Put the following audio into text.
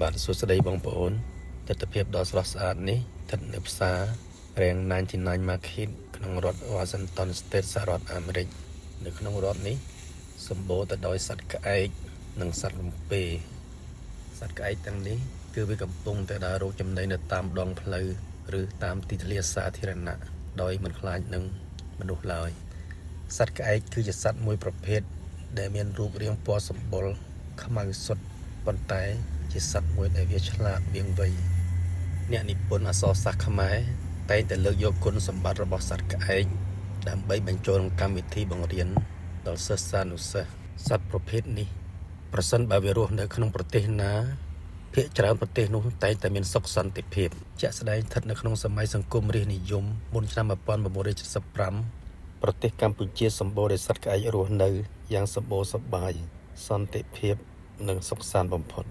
បាទសួស្តីបងប្អូនទស្សនភាពដ៏ស្រស់ស្អាតនេះស្ថិតនៅផ្សាររៀង99 Market ក្នុងរដ្ឋ Washington State សហរដ្ឋអាមេរិកនៅក្នុងរដ្ឋនេះសម្បូរទៅដោយសត្វក្អែកនិងសត្វរំពេសត្វក្អែកទាំងនេះគឺវាកំពុងតែដើររកចំណីនៅតាមដងផ្លូវឬតាមទីធ្លាសាធារណៈដោយមិនខ្លាចនឹងមនុស្សឡើយសត្វក្អែកគឺជាសត្វមួយប្រភេទដែលមានរូបរាងពណ៌សម្បុរខ្មៅសុទ្ធប៉ុន្តែជាសត្វមួយដែលវាឆ្លាតវាងវៃអ្នកនិពន្ធអក្សរសាស្ត្រខ្មែរតែងតែលើកយកគុណសម្បត្តិរបស់សត្វក្អែកដើម្បីបញ្ចូលក្នុងកម្មវិធីបង្រៀនដល់សិស្សានុសិស្សសត្វប្រភេទនេះប្រសិនបើវារស់នៅក្នុងប្រទេសណាភាគច្រើនប្រទេសនោះតែងតែមានសុខសន្តិភាពជាក់ស្ដែងស្ថិតនៅក្នុងសម័យសង្គមរាស្ត្រនិយមមុនឆ្នាំ1975ប្រទេសកម្ពុជាសម្បូរដោយសត្វក្អែករស់នៅយ៉ាងសម្បូរសប្បាយសន្តិភាពនិងសុខសាន្តបំផុត